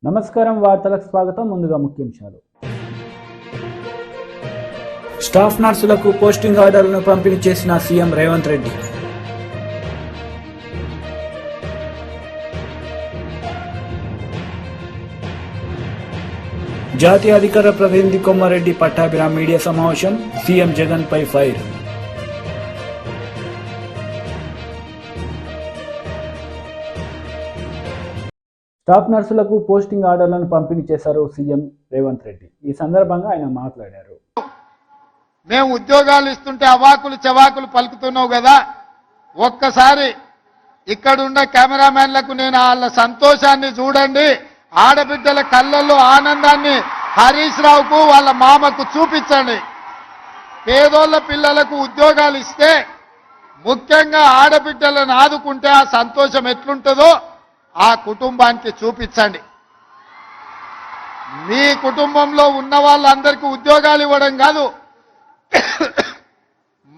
నమస్కారం వార్తలకు స్వాగతం. ముందుగా ముఖ్యాంశాలు. స్టాఫ్ నర్సులకు పోస్టింగ్ ఆర్డర్లను పంపిణీ చేసిన సీఎం రేవంత్ రెడ్డి. జాతీయ అధికార ప్రతినిధి కొమ్మారెడ్డి పట్టాభిరామ్ మీడియా సమావేశం. సీఎం జగన్ పై ఫైర్. స్టాఫ్ నర్సులకు పోస్టింగ్ ఆర్డర్లను పంపిణీ చేశారు సీఎం రేవంత్ రెడ్డి. ఈ సందర్భంగా ఆయన మాట్లాడారు. మేము ఉద్యోగాలు ఇస్తుంటే అవాకులు చవాకులు పలుకుతున్నావు కదా, ఒక్కసారి ఇక్కడున్న కెమెరామెన్లకు నేను వాళ్ళ సంతోషాన్ని చూడండి, ఆడబిడ్డల కళ్ళల్లో ఆనందాన్ని హరీష్ రావుకు వాళ్ళ మామకు చూపించండి. పేదోళ్ళ పిల్లలకు ఉద్యోగాలు ఇస్తే, ముఖ్యంగా ఆడబిడ్డలను ఆదుకుంటే ఆ సంతోషం ఎట్లుంటుందో ఆ కుటుంబానికి చూపించండి. మీ కుటుంబంలో ఉన్న వాళ్ళందరికీ ఉద్యోగాలు ఇవ్వడం కాదు,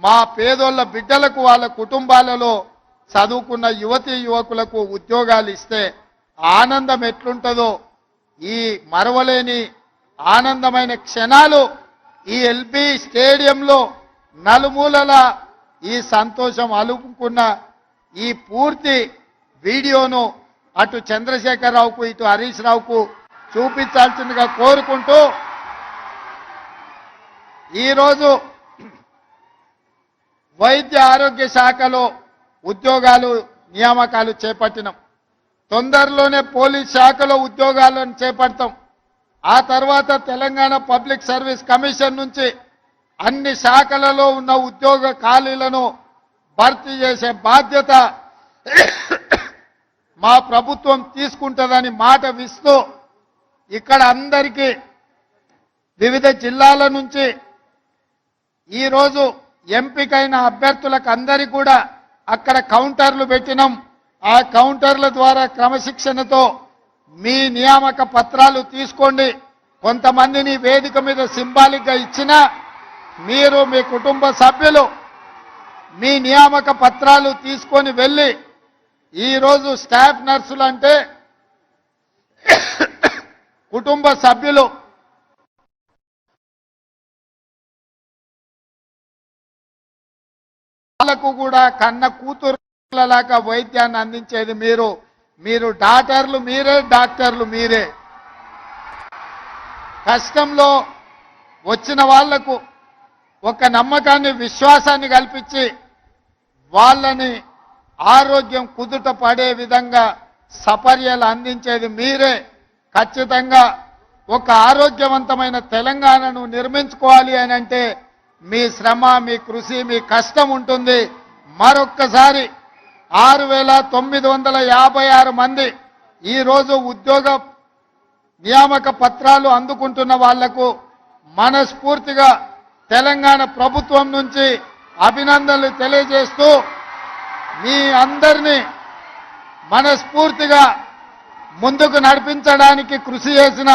మా పేదోళ్ళ బిడ్డలకు వాళ్ళ కుటుంబాలలో చదువుకున్న యువతీ యువకులకు ఉద్యోగాలు ఇస్తే ఆనందం ఎట్లుంటుందో, ఈ మరవలేని ఆనందమైన క్షణాలు ఈ ఎల్బీ స్టేడియంలో నలుమూలల ఈ సంతోషం అలుపుకున్న ఈ పూర్తి వీడియోను అటు చంద్రశేఖరరావుకు ఇటు హరీష్ రావుకు చూపించాల్సిందిగా కోరుకుంటూ, ఈరోజు వైద్య ఆరోగ్య శాఖలో ఉద్యోగాలు నియామకాలు చేపట్టినాం. తొందరలోనే పోలీస్ శాఖలో ఉద్యోగాలను చేపడతాం. ఆ తర్వాత తెలంగాణ పబ్లిక్ సర్వీస్ కమిషన్ నుంచి అన్ని శాఖలలో ఉన్న ఉద్యోగ ఖాళీలను భర్తీ చేసే బాధ్యత మా ప్రభుత్వం తీసుకుంటుందని మాట ఇస్తూ, ఇక్కడ అందరికీ వివిధ జిల్లాల నుంచి ఈరోజు ఎంపికైన అభ్యర్థులకు అందరికీ కూడా అక్కడ కౌంటర్లు పెట్టినాం. ఆ కౌంటర్ల ద్వారా క్రమశిక్షణతో మీ నియామక పత్రాలు తీసుకోండి. కొంతమందిని వేదిక మీద సింబాలిక్గా ఇచ్చినా మీరు మీ కుటుంబ సభ్యులు మీ నియామక పత్రాలు తీసుకొని వెళ్ళి, ఈరోజు స్టాఫ్ నర్సులు అంటే కుటుంబ సభ్యులు, వాళ్ళకు కూడా కన్న కూతురులాగా వైద్యాన్ని అందించేది మీరు. మీరు డాక్టర్లు మీరే, డాక్టర్లు మీరే. కష్టంలో వచ్చిన వాళ్లకు ఒక నమ్మకాన్ని, విశ్వాసాన్ని కల్పించి వాళ్ళని ఆరోగ్యం కుదుట పడే విధంగా సపర్యలు అందించేది మీరే. ఖచ్చితంగా ఒక ఆరోగ్యవంతమైన తెలంగాణను నిర్మించుకోవాలి అని అంటే మీ శ్రమ, మీ కృషి, మీ కష్టం ఉంటుంది. మరొక్కసారి 6,956 మంది ఈరోజు ఉద్యోగ నియామక పత్రాలు అందుకుంటున్న వాళ్లకు మనస్ఫూర్తిగా తెలంగాణ ప్రభుత్వం నుంచి అభినందనలు తెలియజేస్తూ, మీ అందరినీ మనస్ఫూర్తిగా ముందుకు నడిపించడానికి కృషి చేసిన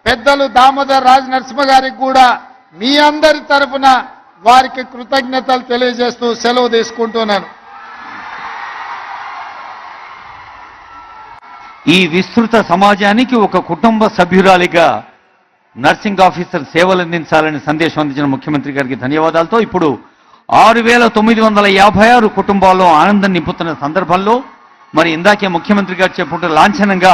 పెద్దలు దామోదర్ రాజ్ నరసింహ గారికి కూడా మీ అందరి తరఫున వారికి కృతజ్ఞతలు తెలియజేస్తూ సెలవు తీసుకుంటున్నాను. ఈ విస్తృత సమాజానికి ఒక కుటుంబ సభ్యురాలిగా నర్సింగ్ ఆఫీసర్ సేవలు అందించాలని సందేశం అందించిన ముఖ్యమంత్రి గారికి ధన్యవాదాలతో ఇప్పుడు 6,956 కుటుంబాల్లో ఆనందం నింపుతున్న సందర్భంలో మరి ఇందాకే ముఖ్యమంత్రి గారు చెప్పుకుంటూ లాంఛనంగా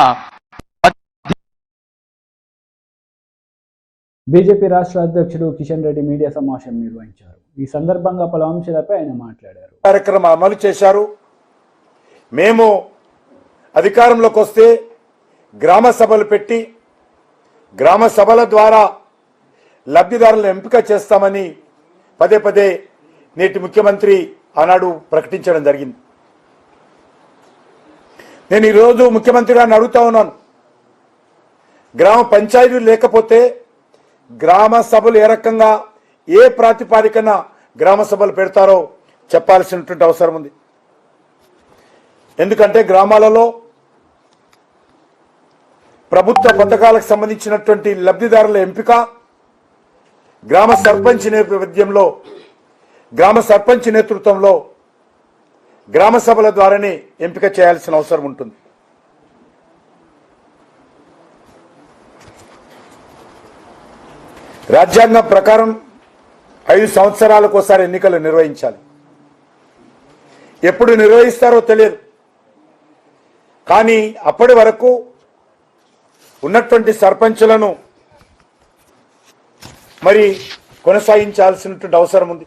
బీజేపీ రాష్ట్ర అధ్యక్షుడు కిషన్ రెడ్డి మీడియా సమావేశం నిర్వహించారు. ఈ సందర్భంగా పలు అంశాలపై ఆయన మాట్లాడారు. కార్యక్రమం అమలు చేశారు. మేము అధికారంలోకి వస్తే గ్రామ సభలు పెట్టి గ్రామ సభల ద్వారా లబ్ధిదారులను ఎంపిక చేస్తామని పదే పదే నేటి ముఖ్యమంత్రి ఆనాడు ప్రకటించడం జరిగింది. నేను ఈరోజు ముఖ్యమంత్రి గారిని అడుగుతా ఉన్నాను, గ్రామ పంచాయతీలు లేకపోతే గ్రామ సభలు ఏ రకంగా, ఏ ప్రాతిపాదికన గ్రామ సభలు పెడతారో చెప్పాల్సినటువంటి అవసరం ఉంది. ఎందుకంటే గ్రామాలలో ప్రభుత్వ పథకాలకు సంబంధించినటువంటి లబ్ధిదారుల ఎంపిక గ్రామ సర్పంచ్ నేతృత్వంలో గ్రామ సభల ద్వారానే ఎంపిక చేయాల్సిన అవసరం ఉంటుంది. రాజ్యాంగం ప్రకారం 5 సంవత్సరాలకు ఒకసారి ఎన్నికలు నిర్వహించాలి. ఎప్పుడు నిర్వహిస్తారో తెలియదు. కానీ అప్పటి వరకు ఉన్నటువంటి సర్పంచులను మరి కొనసాగించాల్సినటువంటి అవసరం ఉంది.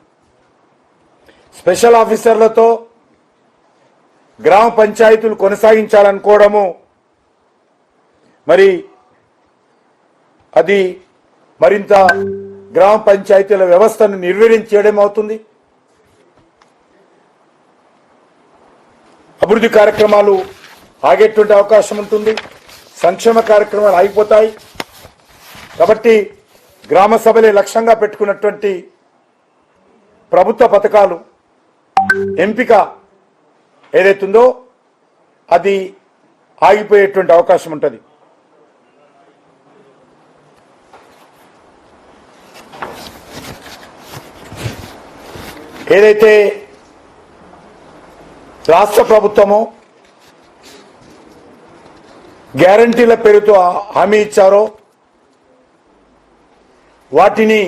స్పెషల్ ఆఫీసర్లతో గ్రామ పంచాయతీలు కొనసాగించాలనుకోవడము మరి అది మరింత గ్రామ పంచాయతీల వ్యవస్థను నిర్వీర్యం చేయడం అవుతుంది. అభివృద్ధి కార్యక్రమాలు ఆగేటువంటి అవకాశం ఉంటుంది. సంక్షేమ కార్యక్రమాలు ఆగిపోతాయి. కాబట్టి గ్రామ సభలే లక్ష్యంగా పెట్టుకున్నటువంటి ప్రభుత్వ పథకాలు ఎంపిక ఏదైతుందో అది ఆగిపోయేటువంటి అవకాశం ఉంటుంది. ఏదైతే రాష్ట్ర ప్రభుత్వమో గ్యారంటీల పేరుతో హామీ ఇచ్చారో వాటిని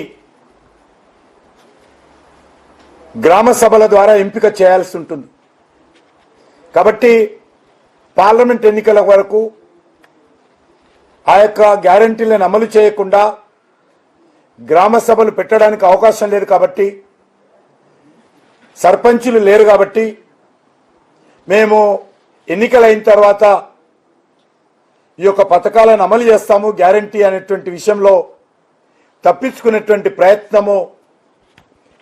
గ్రామ సభల ద్వారా ఎంపిక చేయాల్సి ఉంటుంది. కాబట్టి పార్లమెంట్ ఎన్నికల వరకు ఆ యొక్క గ్యారంటీలను అమలు చేయకుండా గ్రామ సభలు పెట్టడానికి అవకాశం లేదు. కాబట్టి సర్పంచులు లేరు. కాబట్టి మేము ఎన్నికలైన తర్వాత ఈ యొక్క పథకాలను అమలు చేస్తాము గ్యారంటీ అనేటువంటి విషయంలో తప్పించుకునేటువంటి ప్రయత్నము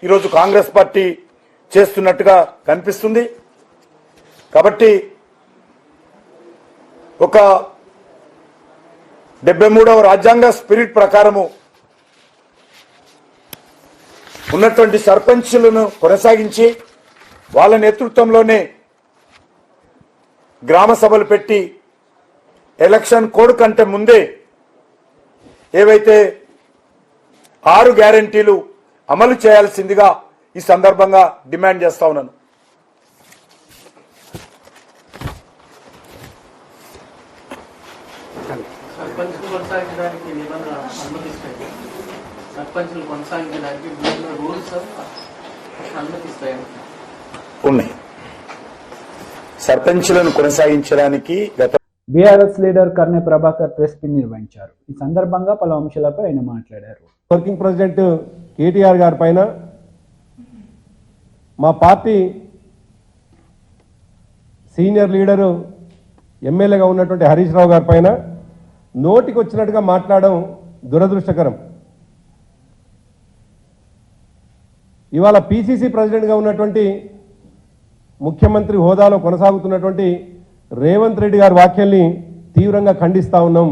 ఈరోజు కాంగ్రెస్ పార్టీ చేస్తున్నట్టుగా కనిపిస్తుంది. కాబట్టి ఒక 73వ రాజ్యాంగ స్పిరిట్ ప్రకారము ఉన్నటువంటి సర్పంచులను కొనసాగించి వాళ్ళ నేతృత్వంలోనే గ్రామ సభలు పెట్టి ఎలక్షన్ కోడ్ కంటే ముందే ఏవైతే 6 గ్యారంటీలు అమలు చేయాల్సిందిగా ఈ సందర్భంగా డిమాండ్ చేస్తా ఉన్నాను. సర్పంచులు కొనసాగించడానికి నిబంధనలు అనుమతిస్తాయి. సర్పంచులు కొనసాగించడానికి రూల్స్ అనుమతిస్తాయి ఉన్నాయి. సర్పంచులను కొనసాగించడానికి గత BRS leader Karne Prabhakar press meet నిర్వహించారు. ఈ సందర్భంగా పలు అంశాలపై ఆయన మాట్లాడారు. వర్కింగ్ ప్రెసిడెంట్ కేటీఆర్ గారి పైన మా పార్టీ సీనియర్ లీడరు ఎమ్మెల్యేగా ఉన్నటువంటి హరీష్ రావు గారి పైన నోటికి వచ్చినట్టుగా మాట్లాడడం దురదృష్టకరం. ఇవాళ పిసిసి ప్రెసిడెంట్గా ఉన్నటువంటి ముఖ్యమంత్రి హోదాలో కొనసాగుతున్నటువంటి రేవంత్ రెడ్డి గారి వ్యాఖ్యల్ని తీవ్రంగా ఖండిస్తా ఉన్నాం.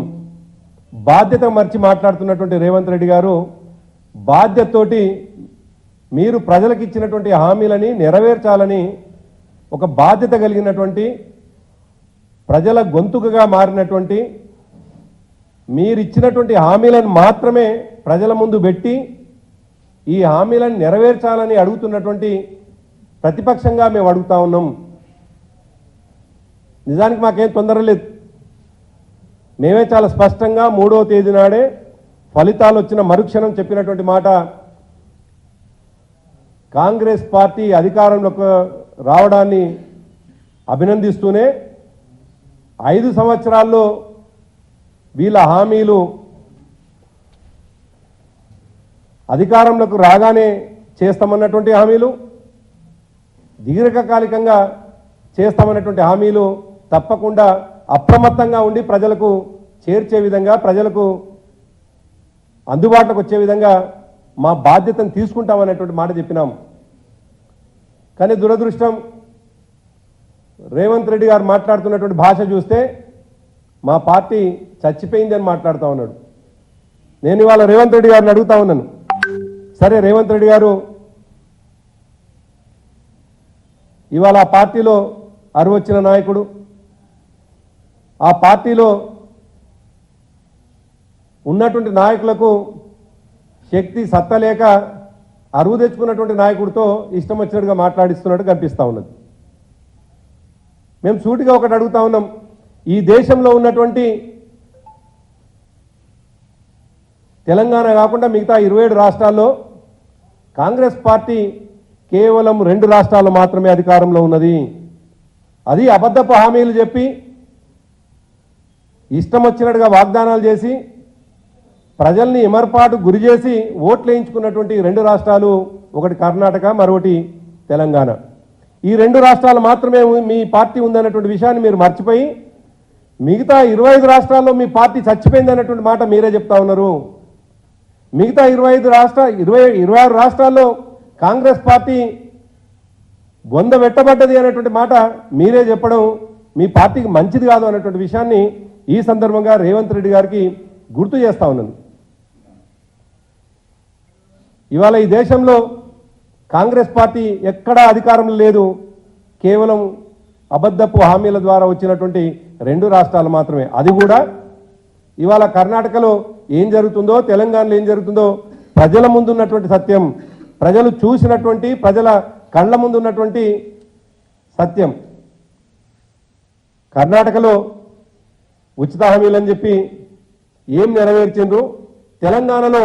బాధ్యత మర్చి మాట్లాడుతున్నటువంటి రేవంత్ రెడ్డి గారు బాధ్యతతోటి మీరు ప్రజలకు ఇచ్చినటువంటి హామీలని నెరవేర్చాలని ఒక బాధ్యత కలిగినటువంటి ప్రజల గొంతుకగా మారినటువంటి మీరు ఇచ్చినటువంటి హామీలను మాత్రమే ప్రజల ముందు పెట్టి ఈ హామీలను నెరవేర్చాలని అడుగుతున్నటువంటి ప్రతిపక్షంగా మేము అడుగుతా ఉన్నాం. నిజానికి మాకేం తొందర లేదు. మేమే చాలా స్పష్టంగా 3వ తేదీ నాడే ఫలితాలు వచ్చిన మరుక్షణం చెప్పినటువంటి మాట, కాంగ్రెస్ పార్టీ అధికారంలోకి రావడాన్ని అభినందిస్తూనే 5 సంవత్సరాల్లో వీళ్ళ హామీలు అధికారంలోకి రాగానే చేస్తామన్నటువంటి హామీలు, దీర్ఘకాలికంగా చేస్తామన్నటువంటి హామీలు తప్పకుండా అప్రమత్తంగా ఉండి ప్రజలకు చేర్చే విధంగా, ప్రజలకు అందుబాటులోకి వచ్చే విధంగా మా బాధ్యతను తీసుకుంటామనేటువంటి మాట చెప్పినాం. కానీ దురదృష్టం, రేవంత్ రెడ్డి గారు మాట్లాడుతున్నటువంటి భాష చూస్తే మా పార్టీ చచ్చిపోయిందని మాట్లాడుతూ ఉన్నాడు. నేను ఇవాళ రేవంత్ రెడ్డి గారిని అడుగుతా ఉన్నాను, సరే రేవంత్ రెడ్డి గారు ఇవాళ ఆ పార్టీలో అరువొచ్చిన నాయకుడు, ఆ పార్టీలో ఉన్నటువంటి నాయకులకు శక్తి సత్తా లేక అరువు తెచ్చుకున్నటువంటి నాయకుడితో ఇష్టం వచ్చినట్టుగా మాట్లాడిస్తున్నట్టు కనిపిస్తూ ఉన్నది. మేము సూటిగా ఒకటి అడుగుతా ఉన్నాం, ఈ దేశంలో ఉన్నటువంటి తెలంగాణ కాకుండా మిగతా 27 రాష్ట్రాల్లో కాంగ్రెస్ పార్టీ కేవలం 2 రాష్ట్రాల్లో మాత్రమే అధికారంలో ఉన్నది. అది అబద్ధపు హామీలు చెప్పి ఇష్టం వచ్చినట్టుగా వాగ్దానాలు చేసి ప్రజల్ని ఎమర్పాటు గురి చేసి ఓట్లు వేయించుకున్నటువంటి 2 రాష్ట్రాలు, ఒకటి కర్ణాటక, మరొకటి తెలంగాణ. ఈ 2 రాష్ట్రాలు మాత్రమే మీ పార్టీ ఉందన్నటువంటి విషయాన్ని మీరు మర్చిపోయి మిగతా 25 రాష్ట్రాల్లో మీ పార్టీ చచ్చిపోయింది అన్నటువంటి మాట మీరే చెప్తా ఉన్నారు. మిగతా 26 రాష్ట్రాల్లో కాంగ్రెస్ పార్టీ బొంద పెట్టబడ్డది అనేటువంటి మాట మీరే చెప్పడం మీ పార్టీకి మంచిది కాదు అన్నటువంటి విషయాన్ని ఈ సందర్భంగా రేవంత్ రెడ్డి గారికి గుర్తు చేస్తా ఉన్నాను. ఇవాళ ఈ దేశంలో కాంగ్రెస్ పార్టీ ఎక్కడా అధికారంలో లేదు. కేవలం అబద్ధపు హామీల ద్వారా వచ్చినటువంటి 2 రాష్ట్రాలు మాత్రమే. అది కూడా ఇవాళ కర్ణాటకలో ఏం జరుగుతుందో, తెలంగాణలో ఏం జరుగుతుందో ప్రజల ముందున్నటువంటి సత్యం, ప్రజలు చూసినటువంటి, ప్రజల కళ్ళ ముందున్నటువంటి సత్యం. కర్ణాటకలో ఉచిత హామీలని చెప్పి ఏం నెరవేర్చిండ్రు, తెలంగాణలో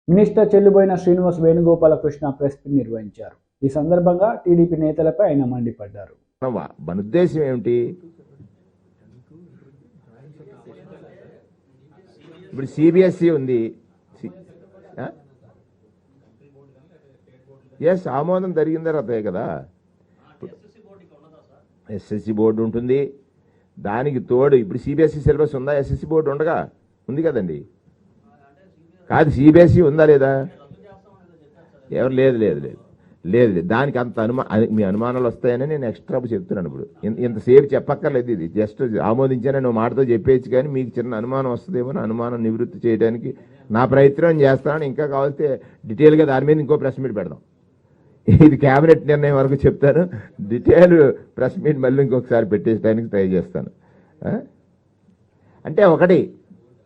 minister Chelluboina Srinivas Venugopalakrishna press meet నిర్వహించారు. ఈ సందర్భంగా టీడీపీ నేతలపై ఆయన మండిపడ్డారు. మన ఉద్దేశం ఏమిటి? ఇప్పుడు సిబిఎస్ఈ ఉంది, ఎస్ ఆమోదం జరిగిన తర్వాతే కదా. ఎస్ఎస్సి బోర్డు ఉంటుంది, దానికి తోడు ఇప్పుడు సిబిఎస్ఈ సిలబస్ ఉందా? ఎస్ఎస్సి బోర్డు ఉండగా ఉంది కదండి. కాదు, సిబిఎస్ఈ ఉందా లేదా? ఎవరు లేదు లేదు లేదు లేదు లేదు దానికి అంత మీ అనుమానాలు వస్తాయని నేను ఎక్స్ట్రా చెప్తున్నాను. ఇప్పుడు ఇంతసేపు చెప్పక్కర్లేదు, ఇది జస్ట్ ఆమోదించానని నువ్వు మాటతో చెప్పేయచ్చు, కానీ మీకు చిన్న అనుమానం వస్తుందేమో, అనుమానం నివృత్తి చేయడానికి నా ప్రయత్నం చేస్తానని. ఇంకా కావాల్సి డీటెయిల్గా దాని మీద ఇంకో ప్రెస్ మీట్ పెడదాం. ఇది క్యాబినెట్ నిర్ణయం వరకు చెప్తాను, డీటెయిల్ ప్రెస్ మీట్ మళ్ళీ ఇంకొకసారి పెట్టేయడానికి ట్రై చేస్తాను. అంటే ఒకటి,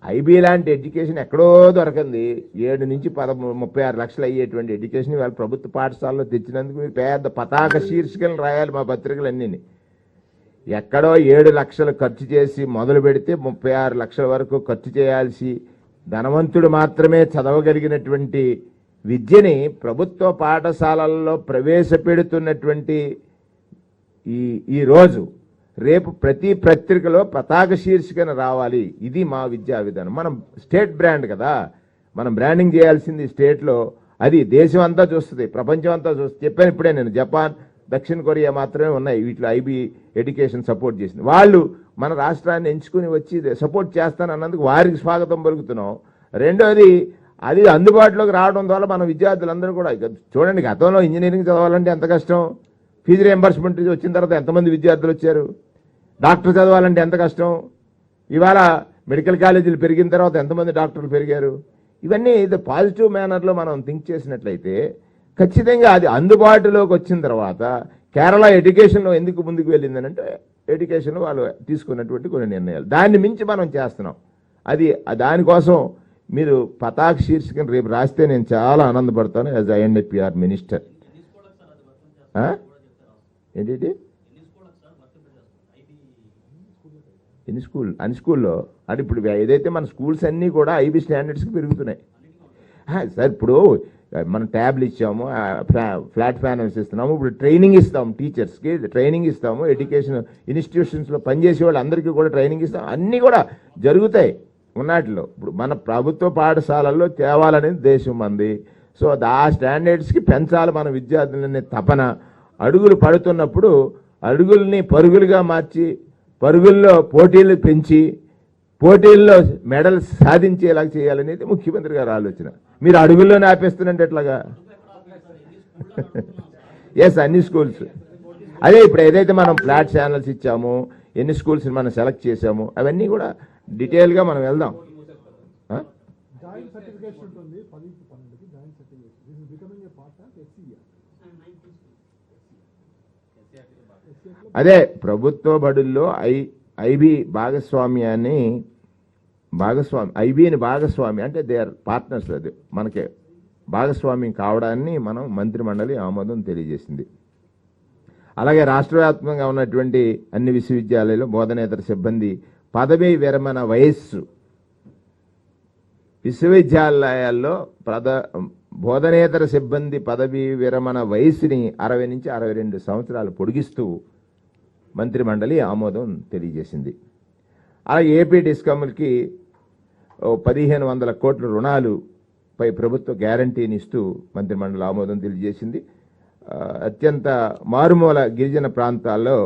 ఐబీ లాంటి ఎడ్యుకేషన్ ఎక్కడో దొరకంది, 7 నుంచి 36 లక్షలు అయ్యేటువంటి ఎడ్యుకేషన్ వాళ్ళ ప్రభుత్వ పాఠశాలలో తెచ్చినందుకు మీరు పెద్ద పతాక శీర్షికలు రాయాలి మా పత్రికలన్నీ. ఎక్కడో 7 లక్షలు ఖర్చు చేసి మొదలు పెడితే 36 లక్షల వరకు ఖర్చు చేయాల్సి ధనవంతుడు మాత్రమే చదవగలిగినటువంటి విద్యని ప్రభుత్వ పాఠశాలల్లో ప్రవేశపెడుతున్నటువంటి ఈ రోజు రేపు ప్రతి పత్రికలో పతాక శీర్షికన రావాలి. ఇది మా విద్యా విధానం. మనం స్టేట్ బ్రాండ్ కదా, మనం బ్రాండింగ్ చేయాల్సింది స్టేట్లో. అది దేశం అంతా చూస్తుంది, ప్రపంచం అంతా చూస్తుంది. చెప్పాను ఇప్పుడే నేను, జపాన్, దక్షిణ కొరియా మాత్రమే ఉన్నాయి వీటిలో ఐబీ ఎడ్యుకేషన్ సపోర్ట్ చేసింది. వాళ్ళు మన రాష్ట్రాన్ని ఎంచుకుని వచ్చి సపోర్ట్ చేస్తానన్నందుకు వారికి స్వాగతం పలుకుతున్నాం. రెండోది, అది అందుబాటులోకి రావడం ద్వారా మన విద్యార్థులందరూ కూడా చూడండి, గతంలో ఇంజనీరింగ్ చదవాలంటే ఎంత కష్టం, ఫీజు రియంబర్స్మెంట్ వచ్చిన తర్వాత ఎంతమంది విద్యార్థులు వచ్చారు, డాక్టర్ చదవాలంటే ఎంత కష్టం, ఇవాళ మెడికల్ కాలేజీలు పెరిగిన తర్వాత ఎంతమంది డాక్టర్లు పెరిగారు. ఇవన్నీ పాజిటివ్ మేనర్లో మనం థింక్ చేసినట్లయితే ఖచ్చితంగా అది అందుబాటులోకి వచ్చిన తర్వాత కేరళ ఎడ్యుకేషన్లో ఎందుకు ముందుకు వెళ్ళిందని అంటే ఎడ్యుకేషన్లో వాళ్ళు తీసుకున్నటువంటి కొన్ని నిర్ణయాలు, దాన్ని మించి మనం చేస్తున్నాం. అది దానికోసం మీరు పతాక శీర్షికను రేపు రాస్తే నేను చాలా ఆనందపడతాను యాజ్ ఐఎన్ఏపిఆర్ మినిస్టర్. ఏంటి అన్ని స్కూల్లో అంటే ఇప్పుడు ఏదైతే మన స్కూల్స్ అన్నీ కూడా ఐబీ స్టాండర్డ్స్కి పెరుగుతున్నాయి సార్. ఇప్పుడు మనం ట్యాబ్లు ఇచ్చాము, ఫ్లాట్ ప్యానల్స్ ఇస్తున్నాము, ఇప్పుడు ట్రైనింగ్ ఇస్తాము, టీచర్స్కి ట్రైనింగ్ ఇస్తాము, ఎడ్యుకేషన్ ఇన్స్టిట్యూషన్స్లో పనిచేసే వాళ్ళు అందరికీ కూడా ట్రైనింగ్ ఇస్తాం. అన్నీ కూడా జరుగుతాయి ఉన్నట్లో. ఇప్పుడు మన ప్రభుత్వ పాఠశాలల్లో తేవాలనేది దేశం మంది. సో ఆ స్టాండర్డ్స్కి పెంచాలి మన విద్యార్థులనే తపన. అడుగులు పడుతున్నప్పుడు అడుగుల్ని పరుగులుగా మార్చి, పరుగుల్లో పోటీలు పెంచి, పోటీల్లో మెడల్స్ సాధించేలా చేయాలనేది ముఖ్యమంత్రి గారి ఆలోచన. మీరు అడుగుల్లోనే ఆపేస్తున్నట్టు ఎట్లాగా? ఎస్, అన్ని స్కూల్స్ అదే. ఇప్పుడు ఏదైతే మనం ఫ్లాట్ ఛానల్స్ ఇచ్చామో, ఎన్ని స్కూల్స్ మనం సెలెక్ట్ చేసామో, అవన్నీ కూడా డీటెయిల్గా మనం వెళ్దాం. అదే ప్రభుత్వ బడుల్లో ఐబీ ఐబీని భాగస్వామి అంటే దే ఆర్ పార్ట్నర్స్. అది మనకి భాగస్వామ్యం కావడాన్ని మనం మంత్రిమండలి ఆమోదం తెలియజేసింది. అలాగే రాష్ట్ర వ్యాప్తంగా ఉన్నటువంటి అన్ని విశ్వవిద్యాలయాల్లో బోధనేతర సిబ్బంది పదవీ విరమణ వయస్సు విశ్వవిద్యాలయాల్లో బోధనేతర సిబ్బంది పదవీ విరమణ వయసుని 60 నుంచి 62 సంవత్సరాలు పొడిగిస్తూ మంత్రిమండలి ఆమోదం తెలియజేసింది. అలా ఏపీ డిస్కమ్లకి 1500 కోట్ల రుణాలుపై ప్రభుత్వ గ్యారంటీని ఇస్తూ మంత్రిమండలి ఆమోదం తెలియజేసింది. అత్యంత మారుమూల గిరిజన ప్రాంతాల్లో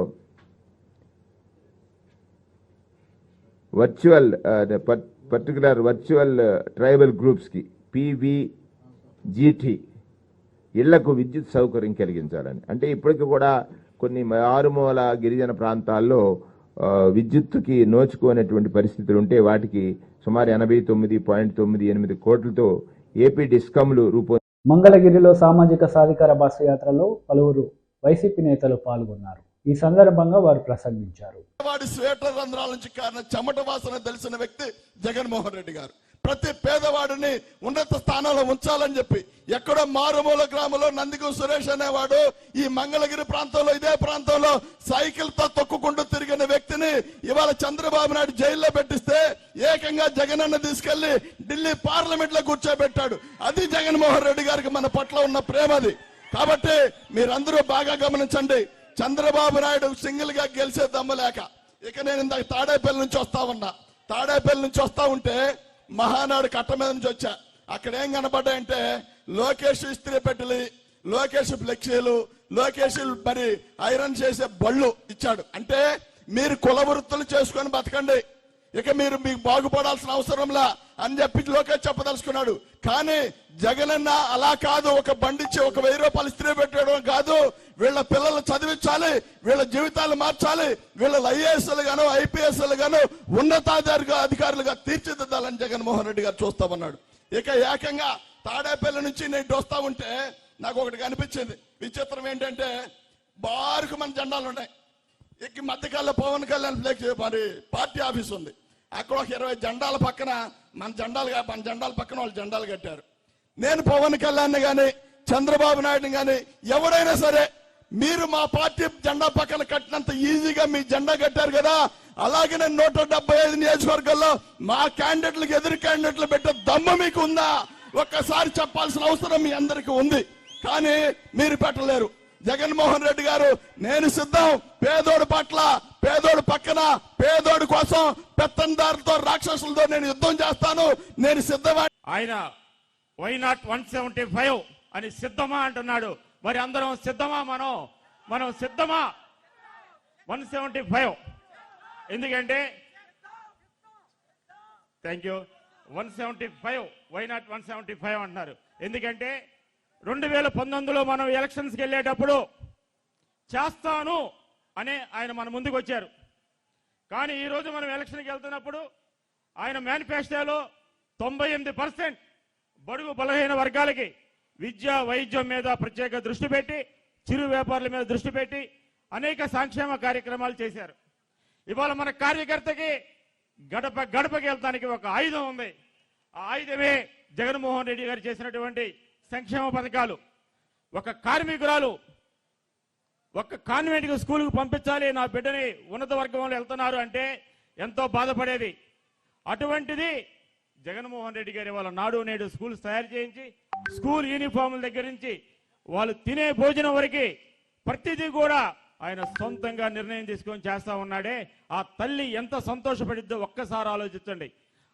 పర్టికులర్ వర్చువల్ ట్రైబల్ గ్రూప్స్కి PVGT ఇళ్లకు విద్యుత్ సౌకర్యం కలిగించాలని. అంటే ఇప్పటికి కూడా కొన్ని మారుమూల గిరిజన ప్రాంతాల్లో విద్యుత్తుకి నోచుకోనటువంటి పరిస్థితులు ఉంటే వాటికి సుమారు 89.98 కోట్లతో ఏపీ డిస్కమ్లు మంగళగిరిలో సామాజిక సాధికార బస్సు యాత్రలో పలువురు వైసీపీ నేతలు పాల్గొన్నారు. ఈ సందర్భంగా వారు ప్రసంగించారు. వాడి స్వేటర్ రంధ్రాల నుంచి కారణం చెమట వాసన తెలిసిన వ్యక్తి జగన్మోహన్ రెడ్డి గారు. ప్రతి పేదవాడిని ఉన్నత స్థానంలో ఉంచాలని చెప్పి ఎక్కడో మారుమూల గ్రామంలో నందిగు సురేష్ అనేవాడు ఈ మంగళగిరి ప్రాంతంలో ఇదే ప్రాంతంలో సైకిల్ తో తొక్కుకుంటూ తిరిగిన వ్యక్తిని ఇవాళ చంద్రబాబు నాయుడు జైల్లో పెట్టిస్తే ఏకంగా జగనన్న తీసుకెళ్లి ఢిల్లీ పార్లమెంట్ లో కూర్చోబెట్టాడు. అది జగన్మోహన్ రెడ్డి గారికి మన పట్ల ఉన్న ప్రేమది. కాబట్టి మీరందరూ బాగా గమనించండి. చంద్రబాబు నాయుడు సింగిల్ గా గెలిచే దమ్ము లేక ఇక నేను ఇందాక తాడేపల్లి నుంచి వస్తా ఉంటే మహానాడు కట్ట మీద నుంచి వచ్చా. అక్కడ ఏం కనబడ్డాయంటే లోకేష్ ఇస్త్రీ పెట్టెలు, లోకేష్ ఫ్లెక్సీలు, లోకేష్ మరి ఐరన్ చేసే బళ్ళు ఇచ్చాడు. అంటే మీరు కుల వృత్తులు చేసుకొని బతకండి, ఇక మీకు బాగుపడాల్సిన అవసరంలా అని చెప్పి లోకేష్ చెప్పదలుచుకున్నాడు. కానీ జగనన్న అలా కాదు. ఒక బండిచ్చి 1000 రూపాయలు ఇస్త్రీ పెట్టడం కాదు, వీళ్ళ పిల్లలు చదివించాలి, వీళ్ళ జీవితాలు మార్చాలి, వీళ్ళ ఐఏఎస్లు గాను IPSలు గాను ఉన్నతాధికారులుగా తీర్చిదిద్దాలని జగన్మోహన్ రెడ్డి గారు చూస్తామన్నాడు. ఇక ఏకంగా తాడేపల్లి నుంచి నేను వస్తా ఉంటే నాకు ఒకటి కనిపించింది. విచిత్రం ఏంటంటే బారుకు మన జెండాలు ఉన్నాయి. ఇక మధ్యకాలంలో పవన్ కళ్యాణ్ ఫ్లెక్స్ మరి పార్టీ ఆఫీస్ ఉంది. అక్కడ ఒక 20 జెండాల పక్కన మన జెండాల పక్కన వాళ్ళు జెండాలు కట్టారు. నేను పవన్ కళ్యాణ్ గాని చంద్రబాబు నాయుడు గాని ఎవరైనా సరే మీరు మా పార్టీ జెండా పక్కన కట్టినంత ఈజీగా మీ జెండా కట్టారు కదా, అలాగే నేను 175 నియోజకవర్గాల్లో మా క్యాండిడేట్లకు ఎదురు క్యాండిడేట్లు పెట్టే దమ్ము మీకు ఉందా? ఒక్కసారి చెప్పాల్సిన అవసరం మీ అందరికీ ఉంది. కానీ మీరు పెట్టలేరు. జగన్మోహన్ రెడ్డి గారు నేను సిద్ధం, పేదోడు పట్ల, పేదోడు పక్కన, పేదోడు కోసం పెత్తందారులతో రాక్షసులతో నేను యుద్ధం చేస్తాను, నేను సిద్ధమా. ఆయన వై నాట్ 175 అని సిద్ధమా అంటున్నాడు. మరి అందరం సిద్ధమా? మనం సిద్ధమా 175? ఎందుకంటే థ్యాంక్ యూ 175 వై నాట్ 175 అంటున్నారు. ఎందుకంటే 2019లో మనం ఎలక్షన్స్కి వెళ్ళేటప్పుడు చేస్తాను అనే ఆయన మన ముందుకు వచ్చారు. కానీ ఈరోజు మనం ఎలక్షన్కి వెళ్తున్నప్పుడు ఆయన మేనిఫెస్టోలో 98% బడుగు బలహీన వర్గాలకి విద్య వైద్యం మీద ప్రత్యేక దృష్టి పెట్టి, చిరు వ్యాపారుల మీద దృష్టి పెట్టి అనేక సంక్షేమ కార్యక్రమాలు చేశారు. ఇవాళ మన కార్యకర్తకి గడపకి వెళ్తానికి ఒక ఆయుధం ఉంది. ఆ ఆయుధమే జగన్మోహన్ రెడ్డి గారు చేసినటువంటి సంక్షేమ పథకాలు. ఒక కార్మికురాలు ఒక కాన్వెంట్కి స్కూల్కి పంపించాలి, నా బిడ్డని ఉన్నత వర్గంలో వెళ్తున్నారు అంటే ఎంతో బాధపడేది. అటువంటిది జగన్మోహన్ రెడ్డి గారి వాళ్ళ నాడు నేడు స్కూల్స్ తయారు చేయించి, స్కూల్ యూనిఫామ్ల దగ్గర నుంచి వాళ్ళు తినే భోజనం వరకు ప్రతిదీ కూడా ఆయన సొంతంగా నిర్ణయం తీసుకొని చేస్తా ఉన్నాడే. ఆ తల్లి ఎంత సంతోషపడిద్దో ఒక్కసారి ఆలోచించండి.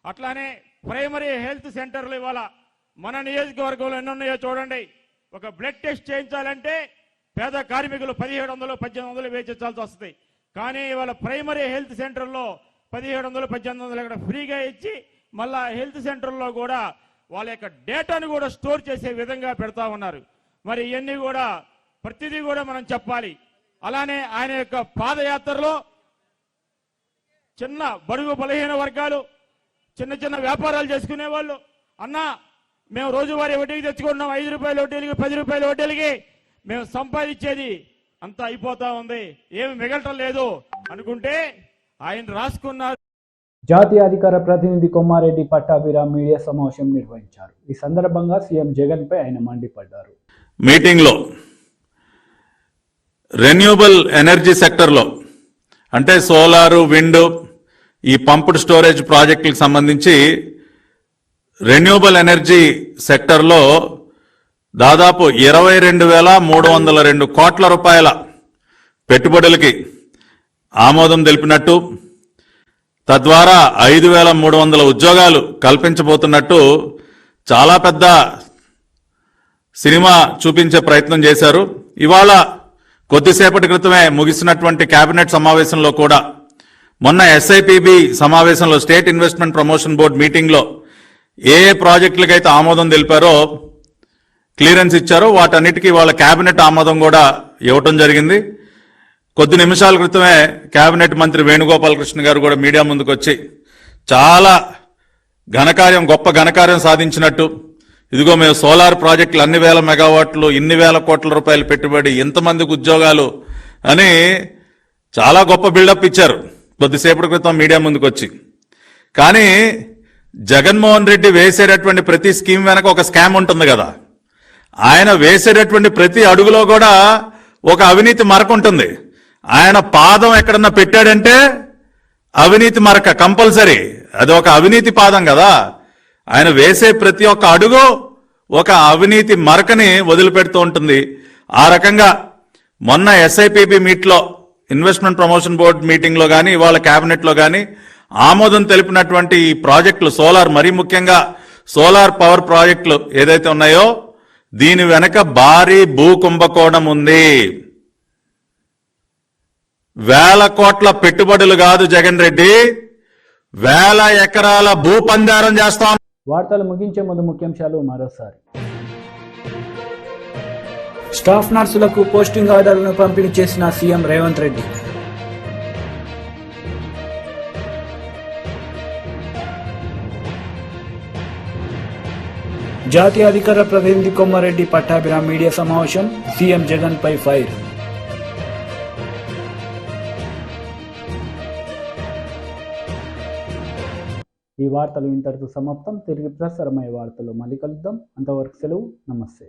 అట్లానే ప్రైమరీ హెల్త్ సెంటర్లు ఇవాళ మన నియోజకవర్గంలో ఎన్ని ఉన్నాయో చూడండి. ఒక బ్లడ్ టెస్ట్ చేయించాలంటే పేద కార్మికులు 1700, 1800 వేచించాల్సి వస్తుంది. కానీ ఇవాళ ప్రైమరీ హెల్త్ సెంటర్లో 1700, 1800 ఇక్కడ ఫ్రీగా ఇచ్చి మళ్ళా హెల్త్ సెంటర్లో కూడా వాళ్ళ యొక్క డేటాను కూడా స్టోర్ చేసే విధంగా పెడతా ఉన్నారు. మరి ఇవన్నీ కూడా ప్రతిదీ కూడా మనం చెప్పాలి. అలానే ఆయన యొక్క పాదయాత్రలో చిన్న బడుగు బలహీన వర్గాలు, చిన్న చిన్న వ్యాపారాలు చేసుకునే వాళ్ళు, అన్నా మేము రోజువారీ వడ్డీకి తెచ్చుకుంటున్నాం, 5 రూపాయల వడ్డీలకి, 10 రూపాయల వడ్డీలకి మేము సంపాదించేది అంతా అయిపోతా ఉంది, ఏమి మిగలటం లేదు అనుకుంటే ఆయన రాసుకున్నారు. జాతీయ అధికార ప్రతినిధి కొమ్మారెడ్డి పట్టాభిరామ్ మీడియా సమావేశం నిర్వహించారు. ఈ సందర్భంగా సీఎం జగన్ పై ఆయన మండిపడ్డారు. మీటింగ్లో రెన్యూబుల్ ఎనర్జీ సెక్టర్లో అంటే సోలారు, విండ్, ఈ పంప్డ్ స్టోరేజ్ ప్రాజెక్టులకు సంబంధించి రెన్యూబుల్ ఎనర్జీ సెక్టర్లో దాదాపు 22,302 కోట్ల రూపాయల పెట్టుబడులకి ఆమోదం తెలిపినట్టు, తద్వారా 5,300 ఉద్యోగాలు కల్పించబోతున్నట్టు చాలా పెద్ద సినిమా చూపించే ప్రయత్నం చేశారు. ఇవాళ కొద్దిసేపటి క్రితమే ముగిసినటువంటి కేబినెట్ సమావేశంలో కూడా, మొన్న SIPB సమావేశంలో స్టేట్ ఇన్వెస్ట్మెంట్ ప్రమోషన్ బోర్డు మీటింగ్లో ఏ ప్రాజెక్టులకైతే ఆమోదం తెలిపారో, క్లియరెన్స్ ఇచ్చారో వాటన్నిటికీ వాళ్ళ కేబినెట్ ఆమోదం కూడా ఇవ్వటం జరిగింది. కొద్ది నిమిషాల క్రితమే కేబినెట్ మంత్రి వేణుగోపాలకృష్ణ గారు కూడా మీడియా ముందుకు వచ్చి చాలా గొప్ప ఘనకార్యం సాధించినట్టు, ఇదిగో మేము సోలార్ ప్రాజెక్టులు అన్ని వేల మెగావాట్లు, ఇన్ని వేల కోట్ల రూపాయలు పెట్టుబడి, ఇంతమందికి ఉద్యోగాలు అని చాలా గొప్ప బిల్డప్ ఇచ్చారు కొద్దిసేపటి క్రితం మీడియా ముందుకు వచ్చి. కానీ జగన్మోహన్ రెడ్డి వేసేటటువంటి ప్రతి స్కీమ్ వెనక ఒక స్కామ్ ఉంటుంది కదా. ఆయన వేసేటటువంటి ప్రతి అడుగులో కూడా ఒక అవినీతి మరక ఉంటుంది. ఆయన పాదం ఎక్కడన్నా పెట్టాడంటే అవినీతి మరక కంపల్సరీ, అది ఒక అవినీతి పాదం కదా. ఆయన వేసే ప్రతి ఒక్క అడుగు ఒక అవినీతి మరకని వదిలిపెడుతూ ఉంటుంది. ఆ రకంగా మొన్న SIPB మీట్లో, ఇన్వెస్ట్మెంట్ ప్రమోషన్ బోర్డు మీటింగ్లో కానీ ఇవాళ క్యాబినెట్లో కానీ ఆమోదం తెలిపినటువంటి ఈ ప్రాజెక్టులు, సోలార్, మరీ ముఖ్యంగా సోలార్ పవర్ ప్రాజెక్టులు ఏదైతే ఉన్నాయో దీని వెనక భారీ భూ కుంభకోణం ఉంది. వేల కోట్ల పెట్టుబడులు కాదు జగన్ రెడ్డి, వేల ఎకరాల భూపందారం చేస్తాం. వార్తలు ముగించే ముందు ముఖ్యాంశాలు మరోసారి. స్టాఫ్ నర్సులకు పోస్టింగ్ ఆర్డర్లను పంపిణీ చేసిన సీఎం రేవంత్ రెడ్డి. జాతీయ అధికార ప్రతినిధి కొమ్మారెడ్డి పట్టాభిరామ్ మీడియా సమావేశం, సీఎం జగన్ పై ఫైర్. ఈ వార్తలు ఇంతటితో సమాప్తం. తిరిగి ప్రసారమయ్యే వార్తలు మళ్ళీ కలుద్దాం. అంతవరకు సెలవు. నమస్తే.